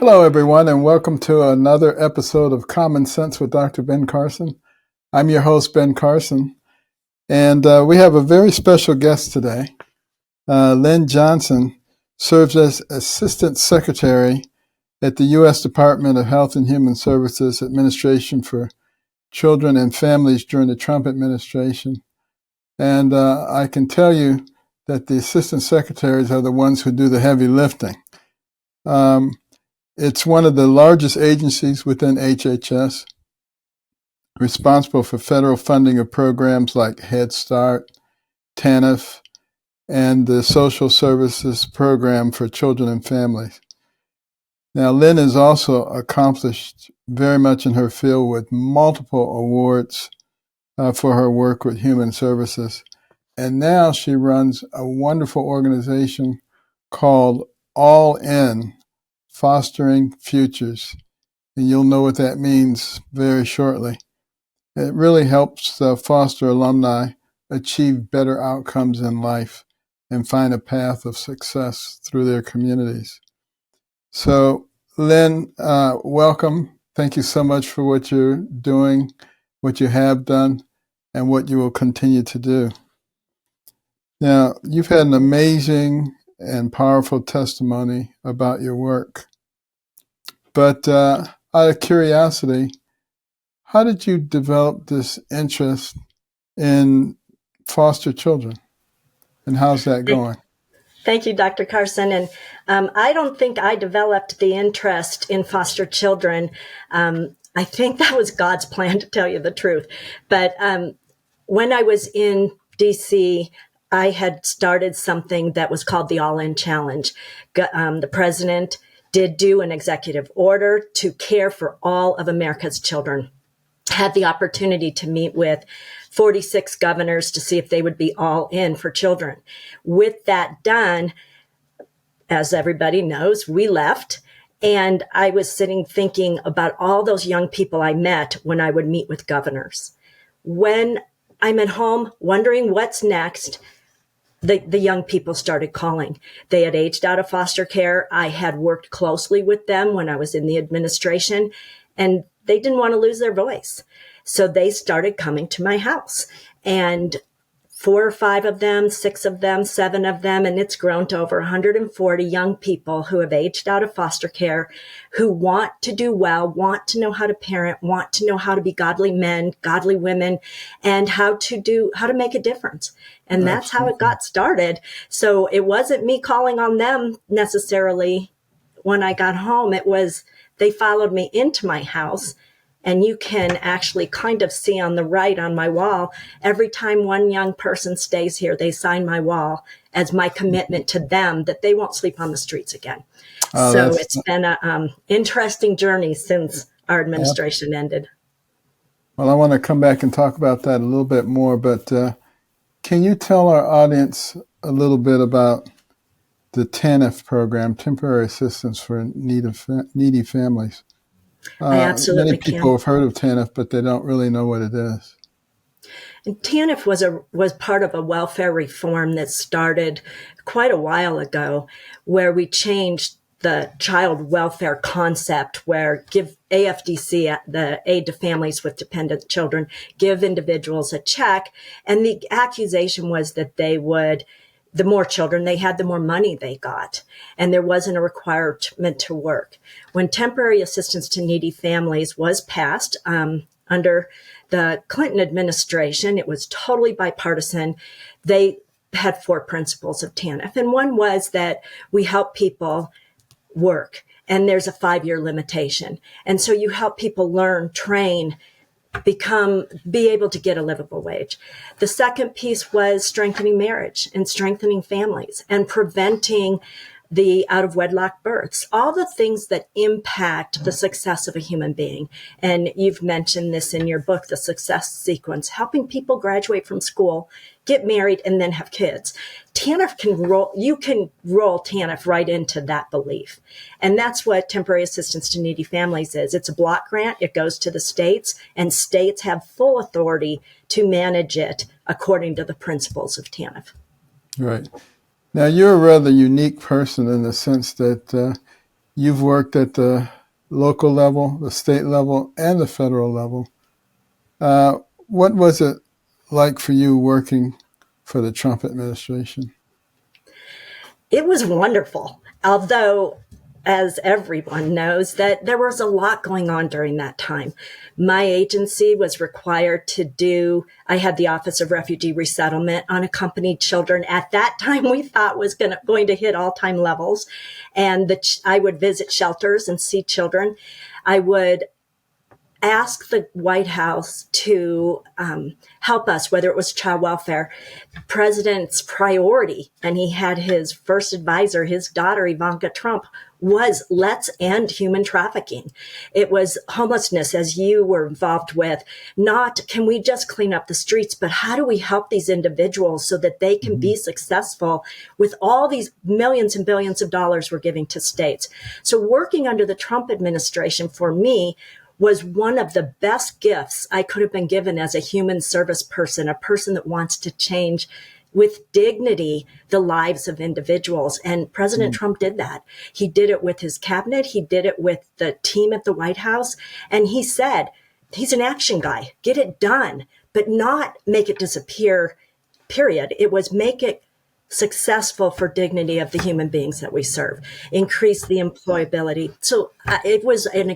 Hello, everyone, and welcome to another episode of Common Sense with Dr. Ben Carson. I'm your host, Ben Carson, and we have a very special guest today. Lynn Johnson serves as Assistant Secretary at the U.S. Department of Health and Human Services Administration for Children and Families during the Trump administration. And I can tell you that the Assistant Secretaries are the ones who do the heavy lifting. It's one of the largest agencies within HHS, responsible for federal funding of programs like Head Start, TANF, and the Social Services Program for Children and Families. Now, Lynn has also accomplished very much in her field with multiple awards for her work with human services. And now she runs a wonderful organization called All In, Fostering Futures. And you'll know what that means very shortly. It really helps foster alumni achieve better outcomes in life and find a path of success through their communities. So, Lynn, welcome. Thank you so much for what you're doing, what you have done, and what you will continue to do. Now, you've had an amazing and powerful testimony about your work. But out of curiosity, how did you develop this interest in foster children? And how's that going? Thank you, Dr. Carson. And I don't think I developed the interest in foster children. I think that was God's plan, to tell you the truth. But when I was in D.C., I had started something that was called the All In Challenge. The president did do an executive order to care for all of America's children. Had the opportunity to meet with 46 governors to see if they would be all in for children. With that done, as everybody knows, we left. And I was sitting thinking about all those young people I met when I would meet with governors. When I'm at home wondering what's next, the young people started calling. They had aged out of foster care. I had worked closely with them when I was in the administration, and they didn't want to lose their voice. So they started coming to my house, and 4 or 5 of them, 6 of them, 7 of them, and it's grown to over 140 young people who have aged out of foster care, who want to do well, want to know how to parent, want to know how to be godly men, godly women, and how to make a difference. And that's how it got started. So it wasn't me calling on them necessarily when I got home. It was they followed me into my house. And you can actually kind of see on the right on my wall, every time one young person stays here, they sign my wall as my commitment to them that they won't sleep on the streets again. So it's been an interesting journey since our administration ended. Well, I want to come back and talk about that a little bit more, but can you tell our audience a little bit about the TANF program, Temporary Assistance for Needy Families? I absolutely Many people have heard of TANF, but they don't really know what it is. And TANF was part of a welfare reform that started quite a while ago, where we changed the child welfare concept, where give AFDC, the Aid to Families with Dependent Children, give individuals a check. And the accusation was that the more children they had, the more money they got. And there wasn't a requirement to work. When temporary assistance to needy families was passed under the Clinton administration, it was totally bipartisan. They had 4 principles of TANF. And one was that we help people work. And there's a 5-year limitation. And so you help people learn, train, be able to get a livable wage. The second piece was strengthening marriage and strengthening families and preventing the out-of-wedlock births, all the things that impact the success of a human being. And you've mentioned this in your book, The Success Sequence, helping people graduate from school, get married, and then have kids. TANF you can roll TANF right into that belief. And that's what Temporary Assistance to Needy Families is. It's a block grant. It goes to the states, and states have full authority to manage it according to the principles of TANF. Right. Now, you're a rather unique person in the sense that you've worked at the local level, the state level, and the federal level. What was it like for you working for the Trump administration? It was wonderful, although, as everyone knows, that there was a lot going on during that time. My agency was required to do, I had the Office of Refugee Resettlement, unaccompanied children. At that time, we thought was going to hit all-time levels. And I would visit shelters and see children. I would ask the White House to help us, whether it was child welfare. President's priority, and he had his first advisor, his daughter, Ivanka Trump, was let's end human trafficking. It was homelessness, as you were involved with, not can we just clean up the streets, but how do we help these individuals so that they can be successful with all these millions and billions of dollars we're giving to states. So working under the Trump administration for me was one of the best gifts I could have been given as a human service person, a person that wants to change with dignity the lives of individuals. And President Trump did that. He did it with his cabinet. He did it with the team at the White House. And he said, he's an action guy, get it done, but not make it disappear, period. It was make it successful for dignity of the human beings that we serve, increase the employability. So it was an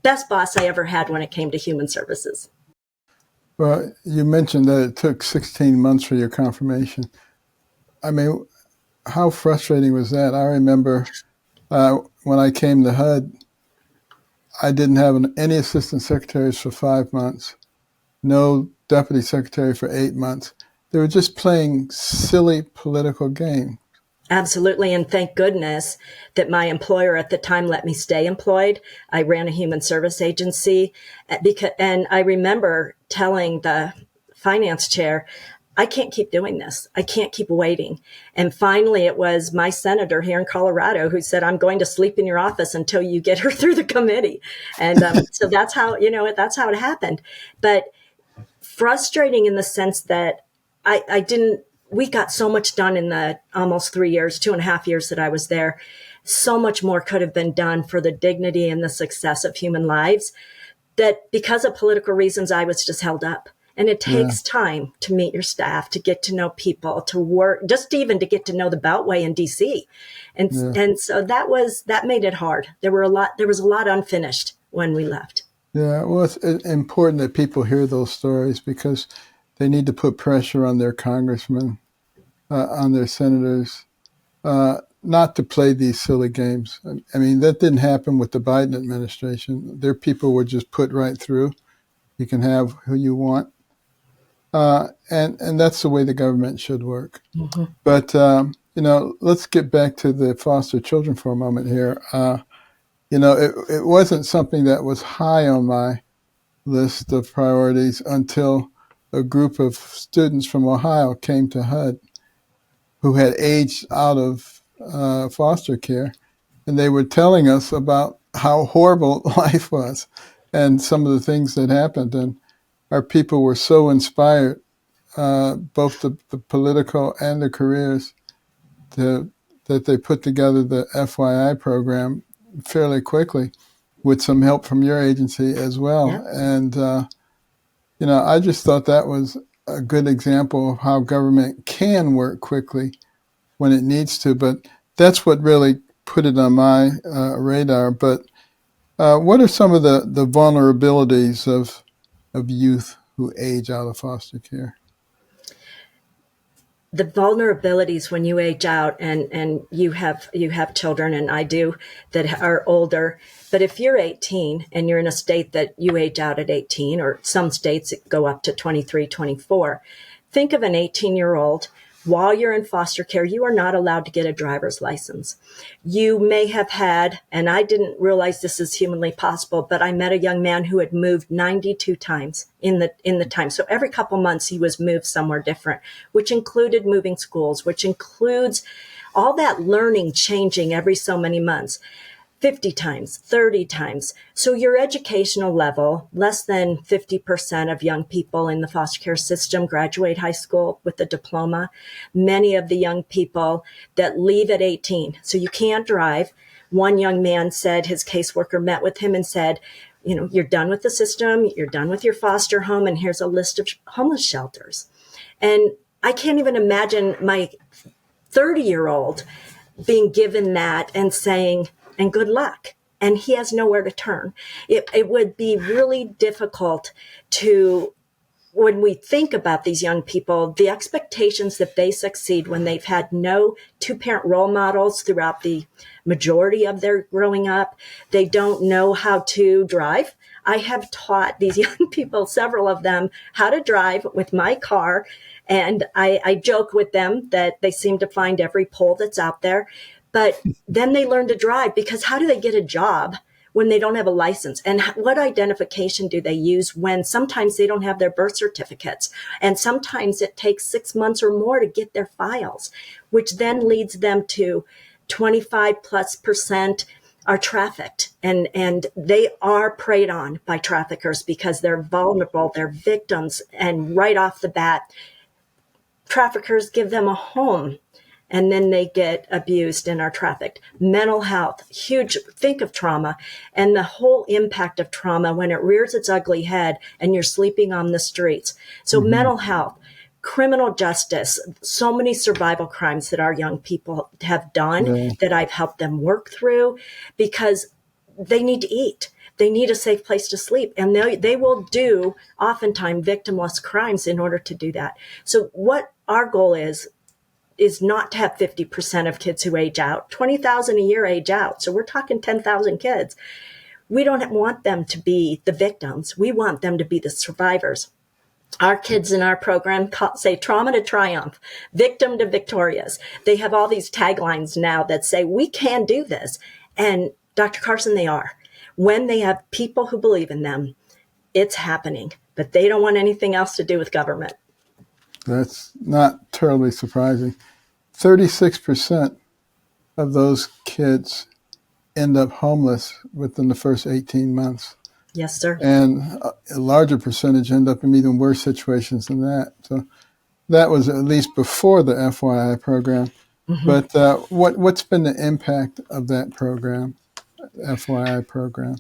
best boss I ever had when it came to human services. Well, you mentioned that it took 16 months for your confirmation. I mean, how frustrating was that? I remember when I came to HUD, I didn't have any assistant secretaries for 5 months, no deputy secretary for 8 months. They were just playing silly political games. Absolutely. And thank goodness that my employer at the time let me stay employed. I ran a human service agency and I remember telling the finance chair, I can't keep doing this. I can't keep waiting. And finally, it was my senator here in Colorado who said, I'm going to sleep in your office until you get her through the committee. And so that's how it happened. But frustrating in the sense that we got so much done in the almost 3 years, 2.5 years that I was there. So much more could have been done for the dignity and the success of human lives that because of political reasons, I was just held up. And it takes time to meet your staff, to get to know people, to work, just even to get to know the Beltway in DC. And so that made it hard. There was a lot unfinished when we left. Yeah, well, it's important that people hear those stories because they need to put pressure on their congressmen, on their senators, not to play these silly games. I mean, that didn't happen with the Biden administration. Their people were just put right through. You can have who you want. And that's the way the government should work. Mm-hmm. But, let's get back to the foster children for a moment here. It wasn't something that was high on my list of priorities until a group of students from Ohio came to HUD who had aged out of foster care. And they were telling us about how horrible life was and some of the things that happened. And our people were so inspired, both the political and the careers, that they put together the FYI program fairly quickly with some help from your agency as well. Yeah. And, I just thought that was a good example of how government can work quickly when it needs to. But that's what really put it on my radar. But what are some of the vulnerabilities of youth who age out of foster care? The vulnerabilities when you age out and you have children, and I do, that are older. But if you're 18 and you're in a state that you age out at 18, or some states go up to 23, 24, think of an 18-year-old. While you're in foster care, you are not allowed to get a driver's license. You may have had, and I didn't realize this is humanly possible, but I met a young man who had moved 92 times in the time. So every couple months he was moved somewhere different, which included moving schools, which includes all that learning changing every so many months. 50 times, 30 times. So your educational level, less than 50% of young people in the foster care system graduate high school with a diploma. Many of the young people that leave at 18, so you can't drive, One young man said his caseworker met with him and said, you're done with the system, you're done with your foster home, and here's a list of homeless shelters. And I can't even imagine my 30-year-old being given that and saying, and good luck. And he has nowhere to turn. It would be really difficult to, when we think about these young people, the expectations that they succeed when they've had no two-parent role models throughout the majority of their growing up. They don't know how to drive. I have taught these young people, several of them, how to drive with my car. And I joke with them that they seem to find every pole that's out there. But then they learn to drive, because how do they get a job when they don't have a license? And what identification do they use when sometimes they don't have their birth certificates? And sometimes it takes 6 months or more to get their files, which then leads them to 25+% are trafficked. And they are preyed on by traffickers because they're vulnerable, they're victims. And right off the bat, traffickers give them a home, and then they get abused and are trafficked. Mental health, huge. Think of trauma and the whole impact of trauma when it rears its ugly head and you're sleeping on the streets. So mental health, criminal justice, so many survival crimes that our young people have done that I've helped them work through, because they need to eat. They need a safe place to sleep. And they will do oftentimes victimless crimes in order to do that. So what our goal is not to have 50% of kids who age out. 20,000 a year age out. So we're talking 10,000 kids. We don't want them to be the victims. We want them to be the survivors. Our kids in our program say trauma to triumph, victim to victorious. They have all these taglines now that say, we can do this. And Dr. Carson, they are. When they have people who believe in them, it's happening. But they don't want anything else to do with government. That's not terribly surprising. 36% of those kids end up homeless within the first 18 months. Yes, sir. And a larger percentage end up in even worse situations than that. So that was at least before the FYI program. But what's been the impact of that program, FYI program?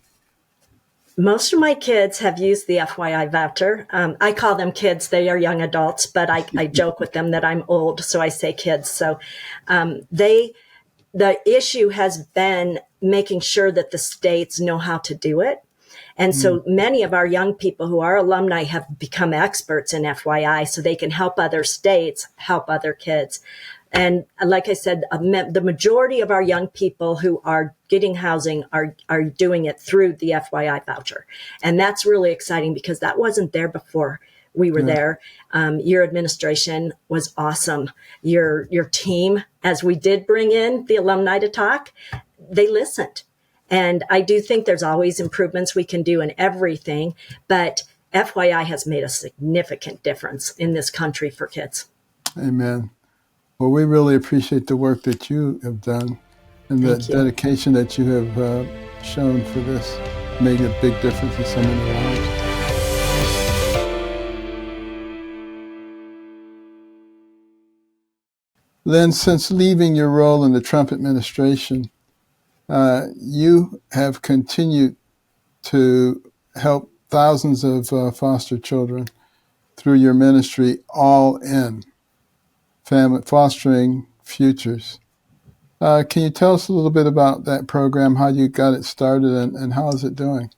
Most of my kids have used the FYI voucher. I call them kids. They are young adults, but I joke with them that I'm old, so I say kids. So the issue has been making sure that the states know how to do it. And so many of our young people who are alumni have become experts in FYI, so they can help other states, help other kids. And like I said, the majority of our young people who are getting housing are doing it through the FYI voucher. And that's really exciting because that wasn't there before we were there. Your administration was awesome. Your team, as we did bring in the alumni to talk, they listened. And I do think there's always improvements we can do in everything, but FYI has made a significant difference in this country for kids. Amen. Well, we really appreciate the work that you have done and the dedication that you have shown for this, made a big difference in so many lives. Lynn, since leaving your role in the Trump administration, you have continued to help thousands of foster children through your ministry, All In, Fostering Futures. Can you tell us a little bit about that program, how you got it started, and how is it doing?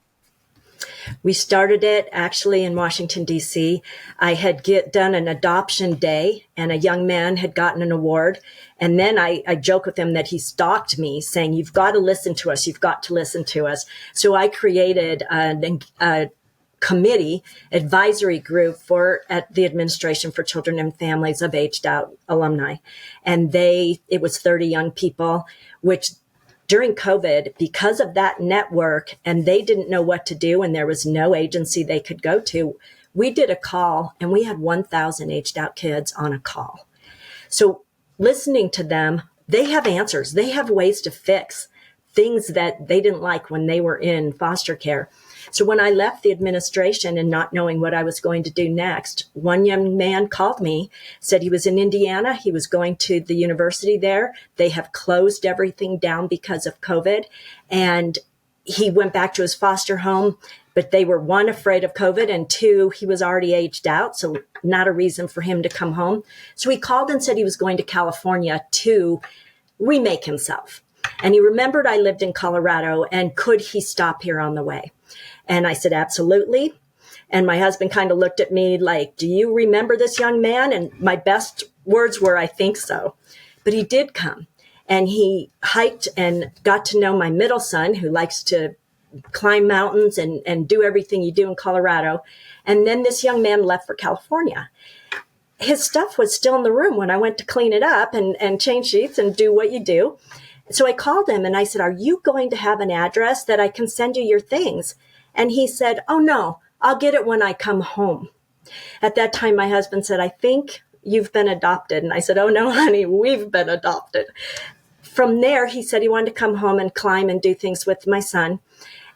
We started it actually in Washington, D.C. I had done an adoption day, and a young man had gotten an award. And then I joke with him that he stalked me, saying, you've got to listen to us. You've got to listen to us. So I created a committee, advisory group at the Administration for Children and Families of Aged Out alumni. And it was 30 young people, which during COVID, because of that network, and they didn't know what to do, and there was no agency they could go to, we did a call, and we had 1,000 aged out kids on a call. So listening to them, they have answers. They have ways to fix things that they didn't like when they were in foster care. So when I left the administration and not knowing what I was going to do next, one young man called me, said he was in Indiana. He was going to the university there. They have closed everything down because of COVID. And he went back to his foster home, but they were, one, afraid of COVID, and two, he was already aged out, so not a reason for him to come home. So he called and said he was going to California to remake himself. And he remembered I lived in Colorado, and could he stop here on the way? And I said, absolutely. And my husband kind of looked at me like, do you remember this young man? And my best words were, I think so. But he did come. And he hiked and got to know my middle son, who likes to climb mountains and do everything you do in Colorado. And then this young man left for California. His stuff was still in the room when I went to clean it up and change sheets and do what you do. So I called him and I said, are you going to have an address that I can send you your things? And he said, oh, no, I'll get it when I come home. At that time, my husband said, I think you've been adopted. And I said, oh, no, honey, we've been adopted. From there, he said he wanted to come home and climb and do things with my son.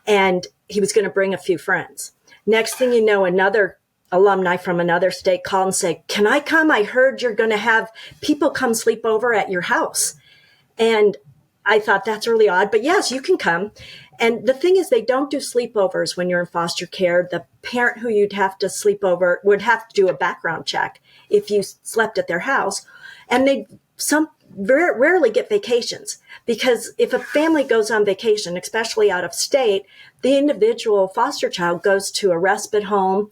And he was going to bring a few friends. Next thing you know, another alumni from another state called and said, can I come? I heard you're going to have people come sleep over at your house. And I thought that's really odd, but yes, you can come. And the thing is, they don't do sleepovers when you're in foster care. The parent who you'd have to sleep over would have to do a background check if you slept at their house. And they rarely get vacations, because if a family goes on vacation, especially out of state, the individual foster child goes to a respite home.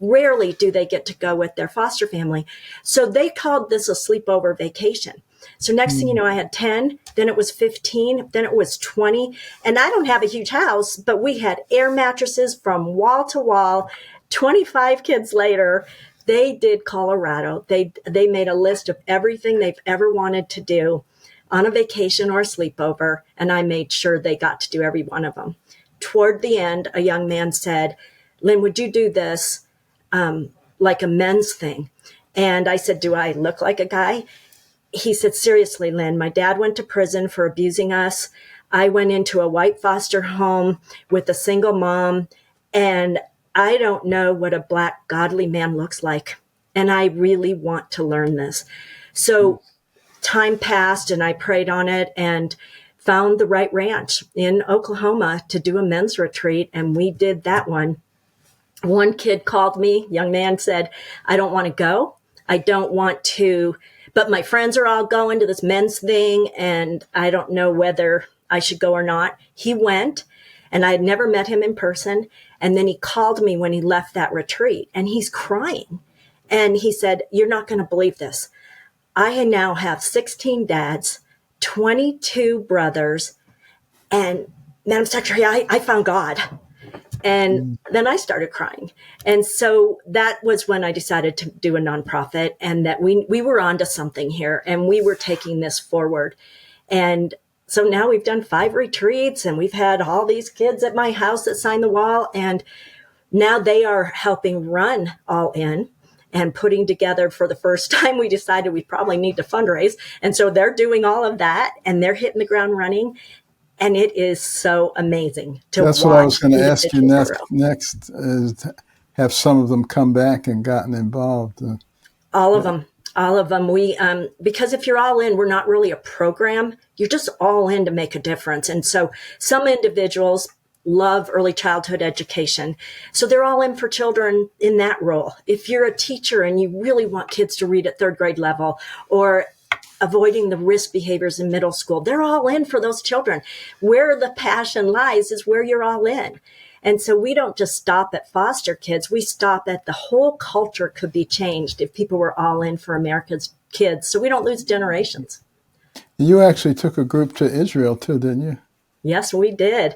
Rarely do they get to go with their foster family. So they called this a sleepover vacation. So next thing you know, I had 10, then it was 15, then it was 20. And I don't have a huge house, but we had air mattresses from wall to wall. 25 kids later, they did Colorado. They made a list of everything they've ever wanted to do on a vacation or a sleepover, and I made sure they got to do every one of them. Toward the end, a young man said, Lynn, would you do this like a men's thing? And I said, do I look like a guy? He said, seriously, Lynn, my dad went to prison for abusing us. I went into a white foster home with a single mom, and I don't know what a Black godly man looks like. And I really want to learn this. So time passed and I prayed on it and found the right ranch in Oklahoma to do a men's retreat. And we did that one. One kid called me, young man said, I don't want to go. I don't want to, but my friends are all going to this men's thing and I don't know whether I should go or not. He went, and I had never met him in person. And then he called me when he left that retreat and he's crying. And he said, you're not going to believe this. I now have 16 dads, 22 brothers, and Madam Secretary, I found God. And then I started crying. And so that was when I decided to do a nonprofit, and that we were onto something here and we were taking this forward. And so now we've done 5 retreats and we've had all these kids at my house that signed the wall. And now they are helping run All In and putting together, for the first time, we decided we probably need to fundraise. And so they're doing all of that and they're hitting the ground running. And it is so amazing to watch. That's what I was going to ask you next is have some of them come back and gotten involved. All of them. We, because if you're all in, we're not really a program. You're just all in to make a difference. And so some individuals love early childhood education. So they're all in for children in that role. If you're a teacher and you really want kids to read at 3rd grade level, or avoiding the risk behaviors in middle school, they're all in for those children. Where the passion lies is where you're all in. And so we don't just stop at foster kids. We stop at the whole culture could be changed if people were all in for America's kids. So we don't lose generations. You actually took a group to Israel too, didn't you? Yes, we did.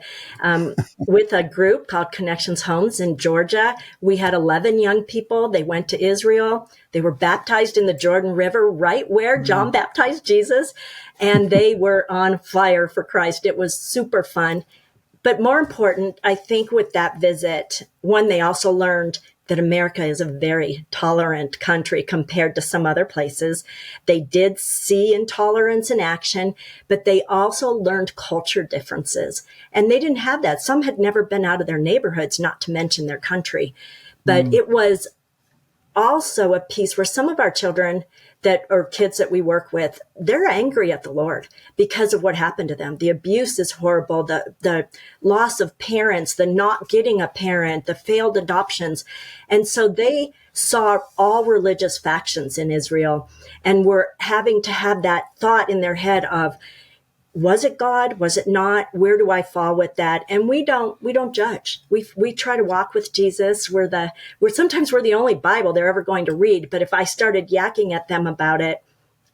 With a group called Connections Homes in Georgia, we had 11 young people. They went to Israel. They were baptized in the Jordan River, right where John baptized Jesus. And they were on fire for Christ. It was super fun. But more important, I think with that visit, one, they also learned that America is a very tolerant country compared to some other places. They did see intolerance in action, but they also learned culture differences. And they didn't have that. Some had never been out of their neighborhoods, not to mention their country. But it was also a piece where some of our children or kids that we work with, they're angry at the Lord because of what happened to them. The abuse is horrible, the loss of parents, the not getting a parent, the failed adoptions. And so they saw all religious factions in Israel and were having to have that thought in their head of, was it God? Was it not? Where do I fall with that? And we don't judge. We try to walk with Jesus. Sometimes we're the only Bible they're ever going to read. But if I started yakking at them about it,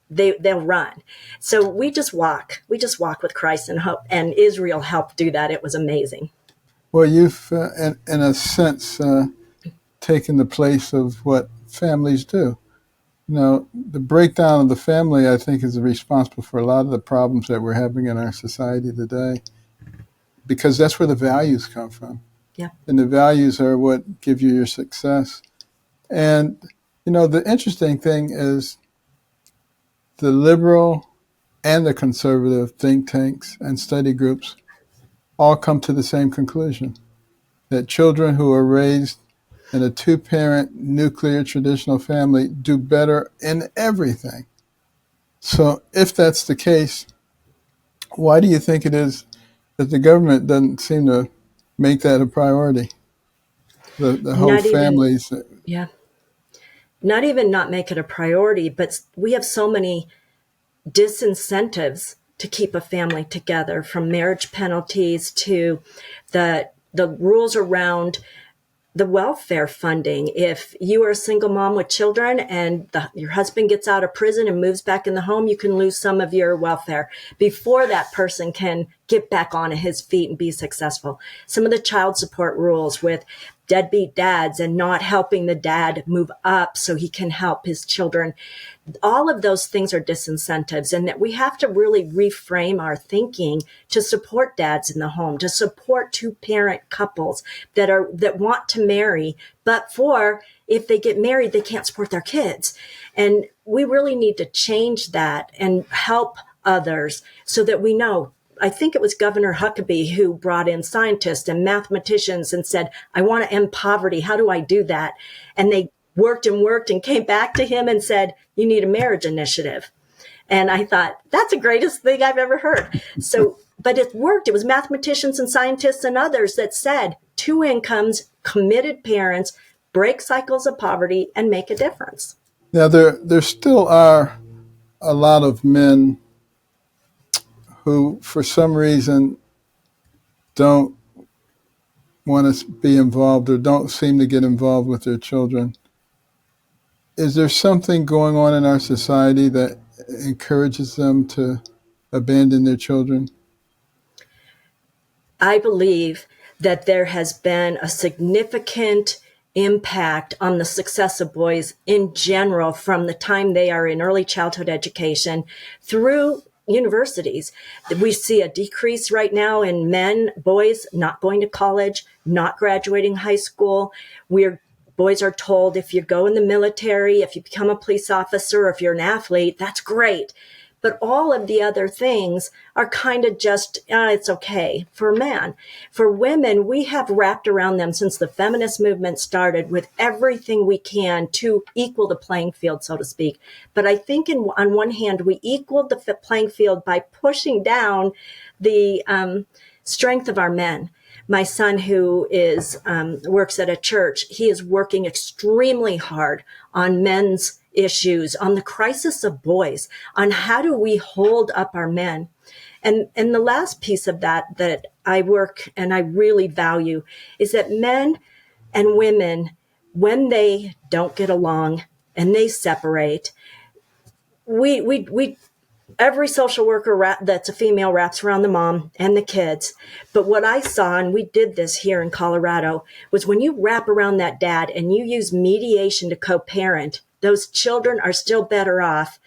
they'll run. So we just walk. We just walk with Christ and hope. And Israel helped do that. It was amazing. Well, you've, in a sense, taken the place of what families do. The breakdown of the family, I think, is responsible for a lot of the problems that we're having in our society today, because that's where the values come from. Yeah. And the values are what give you your success. And, the interesting thing is the liberal and the conservative think tanks and study groups all come to the same conclusion, that children who are raised in a two-parent nuclear traditional family do better in everything. So if that's the case, why do you think it is that the government doesn't seem to make that a priority? The whole families. Yeah. Not even not make it a priority, but we have so many disincentives to keep a family together, from marriage penalties to the rules around the welfare funding. If you are a single mom with children and your husband gets out of prison and moves back in the home, you can lose some of your welfare before that person can get back on his feet and be successful. Some of the child support rules with deadbeat dads and not helping the dad move up so he can help his children. All of those things are disincentives, and that we have to really reframe our thinking to support dads in the home, to support two-parent couples that want to marry, but if they get married, they can't support their kids. And we really need to change that and help others so that we know. I think it was Governor Huckabee who brought in scientists and mathematicians and said, I want to end poverty. How do I do that? And they worked and came back to him and said, you need a marriage initiative. And I thought, that's the greatest thing I've ever heard. But it worked. It was mathematicians and scientists and others that said 2 incomes, committed parents, break cycles of poverty and make a difference. Now, there still are a lot of men who, for some reason, don't want to be involved or don't seem to get involved with their children. Is there something going on in our society that encourages them to abandon their children? I believe that there has been a significant impact on the success of boys in general from the time they are in early childhood education through universities. We see a decrease right now in boys not going to college, not graduating high school. Boys are told, if you go in the military, if you become a police officer, if you're an athlete, that's great. But all of the other things are kind of just, it's okay for men. For women, we have wrapped around them since the feminist movement started with everything we can to equal the playing field, so to speak. But I think on one hand, we equaled the playing field by pushing down the strength of our men. My son, who works at a church, he is working extremely hard on men's issues, on the crisis of boys, on how do we hold up our men. And the last piece of that I work and I really value is that men and women, when they don't get along and they separate, every social worker that's a female wraps around the mom and the kids. But what I saw, and we did this here in Colorado, was when you wrap around that dad and you use mediation to co-parent, those children are still better off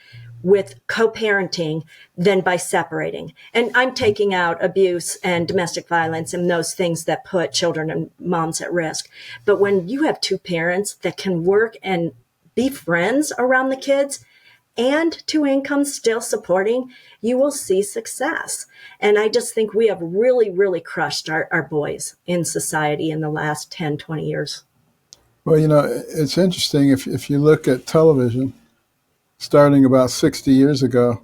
with co-parenting than by separating. And I'm taking out abuse and domestic violence and those things that put children and moms at risk. But when you have two parents that can work and be friends around the kids and two incomes still supporting, you will see success. And I just think we have really, really crushed our boys in society in the last 10, 20 years. Well, it's interesting if you look at television, starting about 60 years ago,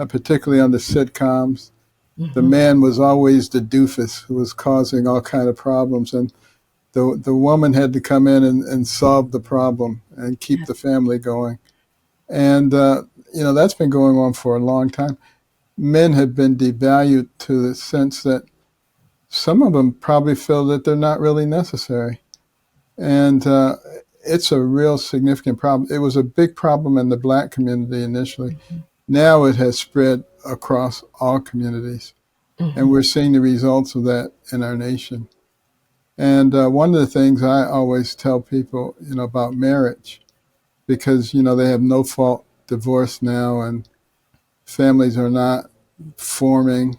particularly on the sitcoms, the man was always the doofus who was causing all kind of problems, and the woman had to come in and solve the problem and keep the family going. And that's been going on for a long time. Men have been devalued to the sense that some of them probably feel that they're not really necessary. And it's a real significant problem. It was a big problem in the Black community initially. Now it has spread across all communities. And we're seeing the results of that in our nation. And one of the things I always tell people, about marriage, because, they have no fault divorce now and families are not forming.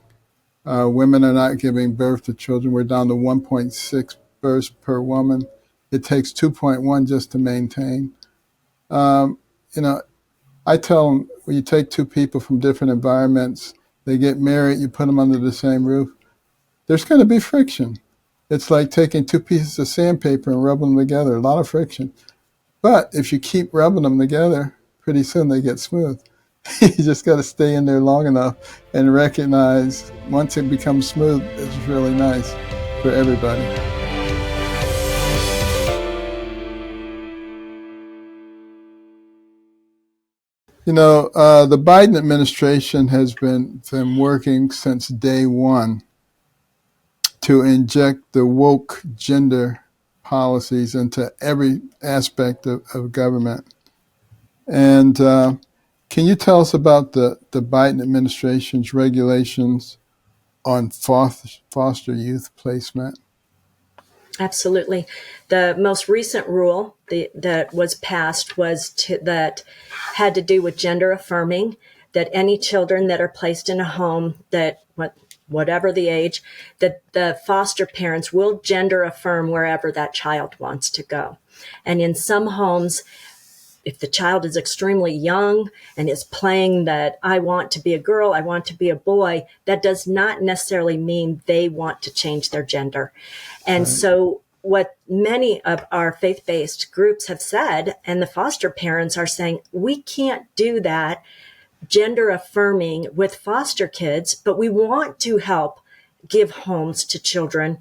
Women are not giving birth to children. We're down to 1.6 births per woman. It takes 2.1 just to maintain. I tell them, when you take two people from different environments, they get married, you put them under the same roof, there's going to be friction. It's like taking two pieces of sandpaper and rubbing them together, a lot of friction. But if you keep rubbing them together, pretty soon they get smooth. You just got to stay in there long enough and recognize once it becomes smooth, it's really nice for everybody. The Biden administration has been working since day one to inject the woke gender policies into every aspect of government. And can you tell us about the Biden administration's regulations on foster youth placement? Absolutely. The most recent rule that was passed that had to do with gender affirming, that any children that are placed in a home that whatever the age, that the foster parents will gender affirm wherever that child wants to go. And in some homes, if the child is extremely young and is playing that I want to be a girl, I want to be a boy, that does not necessarily mean they want to change their gender. And so what many of our faith-based groups have said, and the foster parents are saying, we can't do that gender affirming with foster kids, but we want to help give homes to children.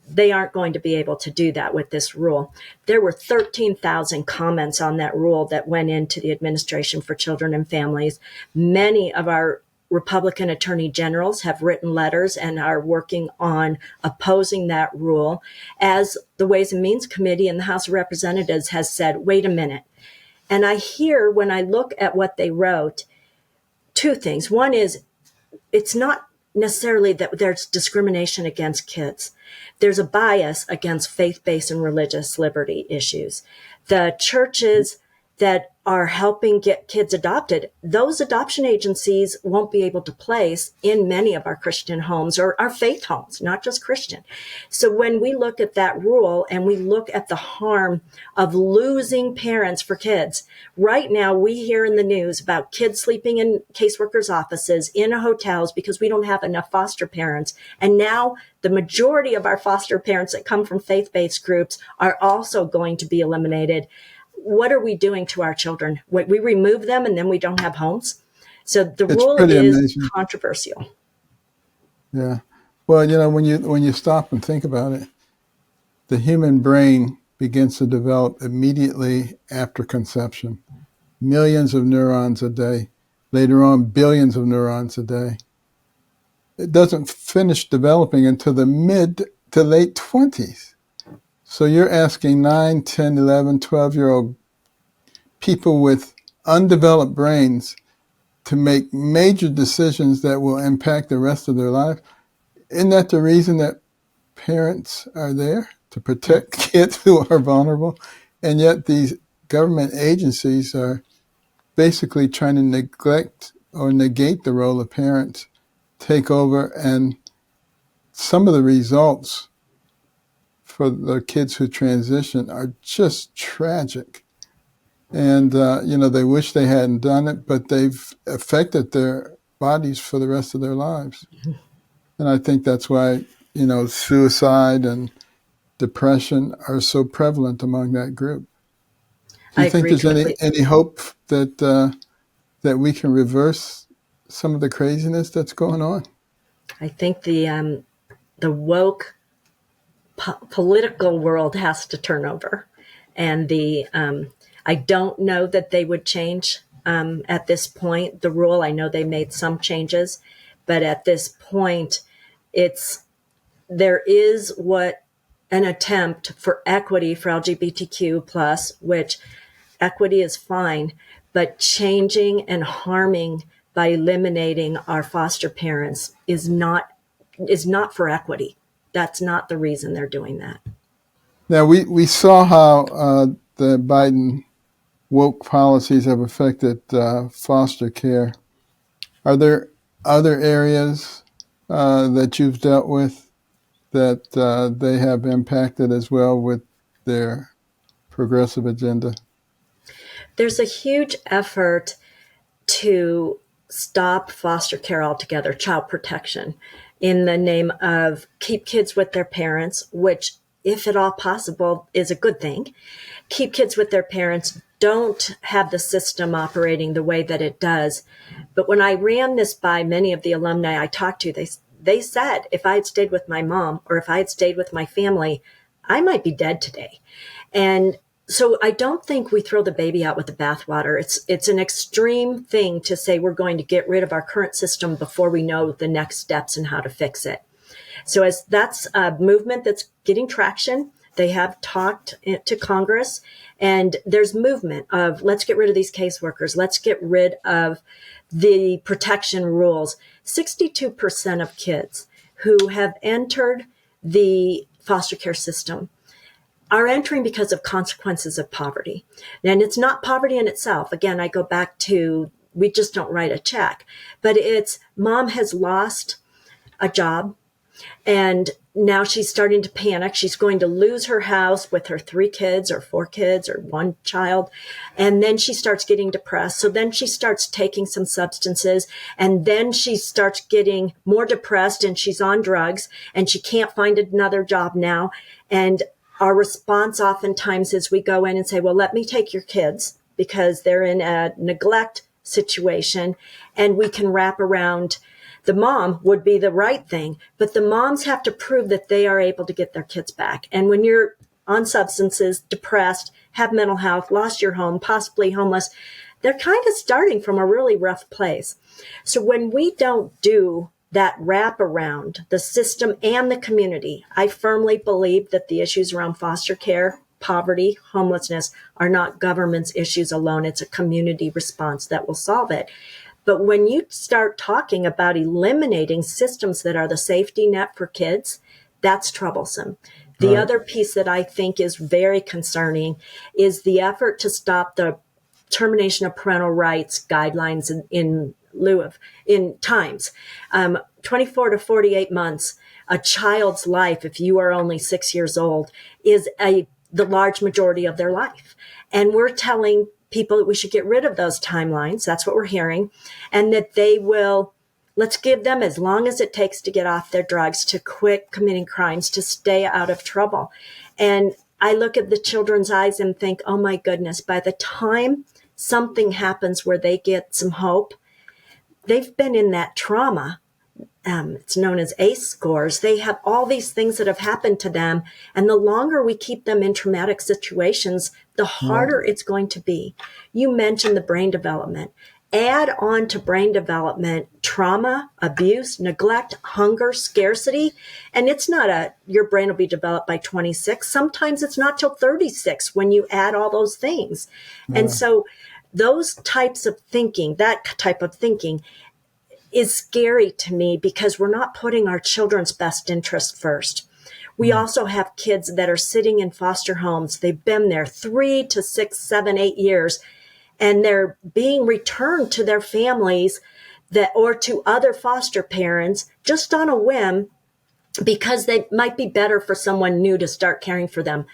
They aren't going to be able to do that with this rule. There were 13,000 comments on that rule that went into the Administration for Children and Families. Many of our Republican attorney generals have written letters and are working on opposing that rule, as the Ways and Means Committee in the House of Representatives has said, wait a minute. And I hear, when I look at what they wrote, two things. One is, it's not necessarily that there's discrimination against kids. There's a bias against faith-based and religious liberty issues. The churches that are helping get kids adopted, those adoption agencies won't be able to place in many of our Christian homes or our faith homes, not just Christian. So when we look at that rule and we look at the harm of losing parents for kids, right now we hear in the news about kids sleeping in caseworkers' offices, in hotels, because we don't have enough foster parents. And now the majority of our foster parents that come from faith-based groups are also going to be eliminated. What are we doing to our children? We remove them and then we don't have homes. So the rule is amazing. Controversial. Yeah. Well, when you stop and think about it, the human brain begins to develop immediately after conception. Millions of neurons a day. Later on, billions of neurons a day. It doesn't finish developing until the mid to late 20s. So you're asking 9, 10, 11, 12-year-old people with undeveloped brains to make major decisions that will impact the rest of their life. Isn't that the reason that parents are there? To protect kids who are vulnerable? And yet these government agencies are basically trying to neglect or negate the role of parents, take over, and some of the results for the kids who transition are just tragic. And, they wish they hadn't done it, but they've affected their bodies for the rest of their lives. And I think that's why, suicide and depression are so prevalent among that group. Do you think there's any hope that we can reverse some of the craziness that's going on? I think the woke political world has to turn over, and I don't know that they would change at this point the rule. I know they made some changes, but at this point, there is an attempt for equity for LGBTQ plus, which equity is fine, but changing and harming by eliminating our foster parents is not for equity. That's not the reason they're doing that. Now, we saw how the Biden woke policies have affected foster care. Are there other areas that you've dealt with that they have impacted as well with their progressive agenda? There's a huge effort to stop foster care altogether, child protection, in the name of keep kids with their parents, which, if at all possible, is a good thing. Keep kids with their parents. Don't have the system operating the way that it does. But when I ran this by many of the alumni I talked to, they said, if I had stayed with my mom or if I had stayed with my family, I might be dead today. And so I don't think we throw the baby out with the bathwater. It's an extreme thing to say we're going to get rid of our current system before we know the next steps and how to fix it. So as that's a movement that's getting traction, they have talked to Congress, and there's movement of let's get rid of these caseworkers. Let's get rid of the protection rules. 62% of kids who have entered the foster care system are entering because of consequences of poverty. And it's not poverty in itself. Again, I go back to, we just don't write a check, but it's mom has lost a job and now she's starting to panic. She's going to lose her house with her 3 kids or 4 kids or 1 child. And then she starts getting depressed. So then she starts taking some substances, and then she starts getting more depressed and she's on drugs and she can't find another job now. And our response oftentimes is we go in and say, well, let me take your kids because they're in a neglect situation, and we can wrap around. The mom would be the right thing, but the moms have to prove that they are able to get their kids back. And when you're on substances, depressed, have mental health, lost your home, possibly homeless, they're kind of starting from a really rough place. So when we don't do that wrap around the system and the community, I firmly believe that the issues around foster care, poverty, homelessness are not government's issues alone. It's a community response that will solve it. But when you start talking about eliminating systems that are the safety net for kids, that's troublesome. The other piece that I think is very concerning is the effort to stop the termination of parental rights guidelines in times. 24 to 48 months, a child's life, if you are only 6 years old, is the large majority of their life. And we're telling people that we should get rid of those timelines. That's what we're hearing. And that let's give them as long as it takes to get off their drugs, to quit committing crimes, to stay out of trouble. And I look at the children's eyes and think, oh my goodness, by the time something happens where they get some hope, they've been in that trauma. It's known as ACE scores. They have all these things that have happened to them. And the longer we keep them in traumatic situations, the harder it's going to be. You mentioned the brain development. Add on to brain development trauma, abuse, neglect, hunger, scarcity. And it's not your brain will be developed by 26. Sometimes it's not till 36 when you add all those things. And so those types of thinking, that type of thinking is scary to me because we're not putting our children's best interest first. We also have kids that are sitting in foster homes. They've been there 3 to 6, 7, 8 years. and they're being returned to their families or to other foster parents just on a whim because they might be better for someone new to start caring for them.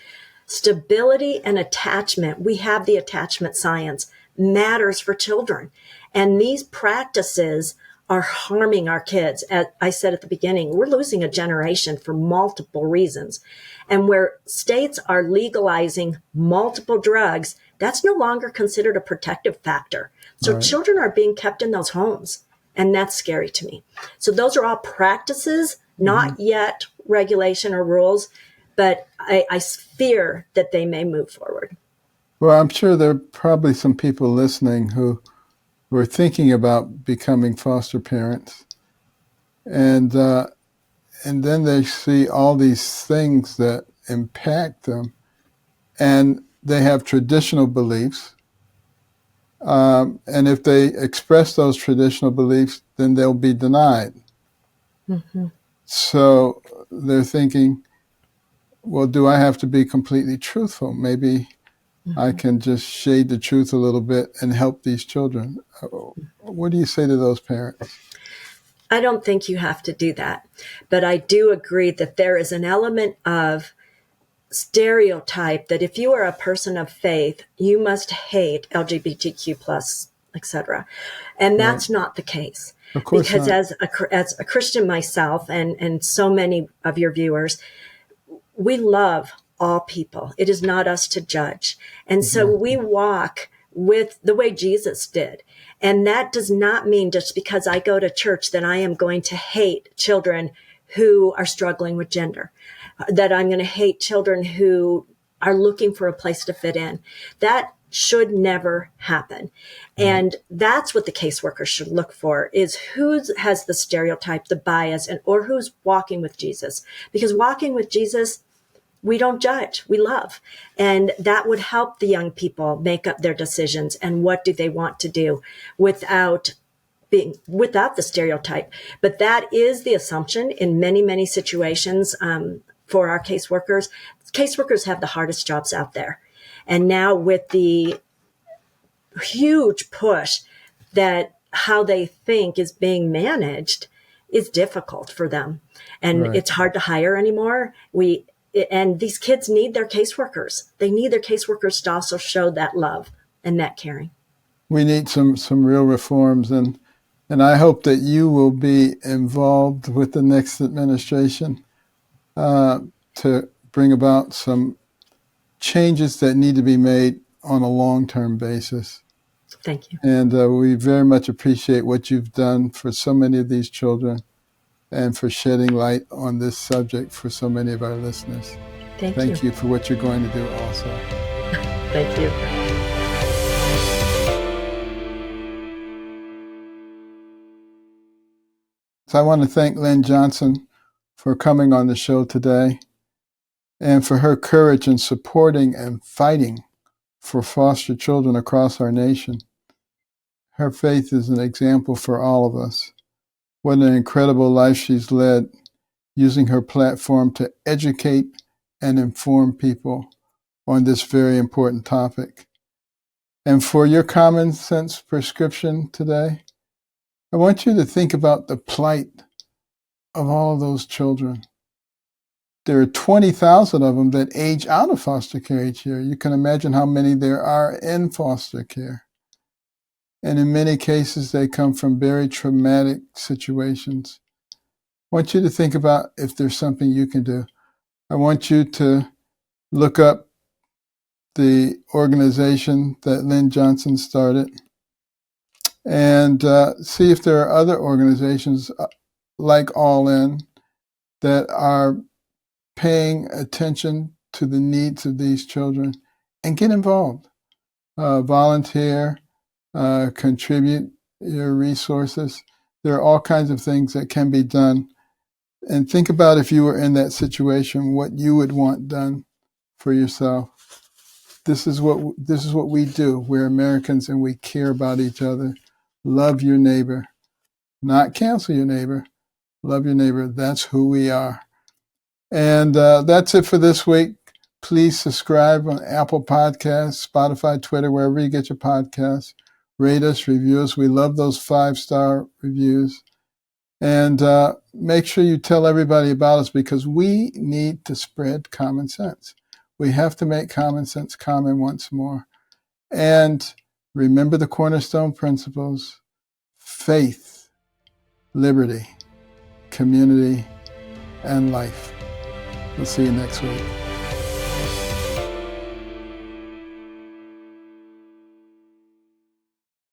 Stability and attachment, we have the attachment science, matters for children. And these practices are harming our kids. As I said at the beginning, we're losing a generation for multiple reasons. And where states are legalizing multiple drugs, that's no longer considered a protective factor. So children are being kept in those homes. And that's scary to me. So those are all practices, not yet regulation or rules, but I fear that they may move forward. Well, I'm sure there are probably some people listening who are thinking about becoming foster parents, and then they see all these things that impact them, and they have traditional beliefs, and if they express those traditional beliefs, then they'll be denied. Mm-hmm. So they're thinking, well, do I have to be completely truthful? Maybe I can just shade the truth a little bit and help these children. What do you say to those parents? I don't think you have to do that. But I do agree that there is an element of stereotype that if you are a person of faith, you must hate LGBTQ plus, etc. And that's not the case. Of course because not. as a Christian myself and so many of your viewers, we love all people. It is not us to judge. And so we walk with the way Jesus did. And that does not mean just because I go to church that I am going to hate children who are struggling with gender, that I'm going to hate children who are looking for a place to fit in. That should never happen. And that's what the caseworker should look for, is who has the stereotype, the bias, or who's walking with Jesus. Because walking with Jesus, we don't judge, we love. And that would help the young people make up their decisions and what do they want to do without the stereotype. But that is the assumption in many, many situations for our caseworkers. Caseworkers have the hardest jobs out there. And now with the huge push that how they think is being managed is difficult for them. And it's hard to hire anymore. And these kids need their caseworkers. They need their caseworkers to also show that love and that caring. We need some real reforms, and I hope that you will be involved with the next administration to bring about some changes that need to be made on a long-term basis. Thank you. And we very much appreciate what you've done for so many of these children and for shedding light on this subject for so many of our listeners. Thank you for what you're going to do also. Thank you. So I want to thank Lynn Johnson for coming on the show today and for her courage in supporting and fighting for foster children across our nation. Her faith is an example for all of us. What an incredible life she's led, using her platform to educate and inform people on this very important topic. And for your common sense prescription today, I want you to think about the plight of all of those children. There are 20,000 of them that age out of foster care each year. You can imagine how many there are in foster care. And in many cases, they come from very traumatic situations. I want you to think about if there's something you can do. I want you to look up the organization that Lynn Johnson started and see if there are other organizations like All In that are paying attention to the needs of these children, and get involved. Volunteer, contribute your resources. There are all kinds of things that can be done. And think about, if you were in that situation, what you would want done for yourself. This is what we do. We're Americans and we care about each other. Love your neighbor. Not cancel your neighbor. Love your neighbor. That's who we are. And that's it for this week. Please subscribe on Apple Podcasts, Spotify, Twitter, wherever you get your podcasts. Rate us, review us. We love those 5-star reviews. And make sure you tell everybody about us, because we need to spread common sense. We have to make common sense common once more. And remember the cornerstone principles: faith, liberty, community, and life. We'll see you next week.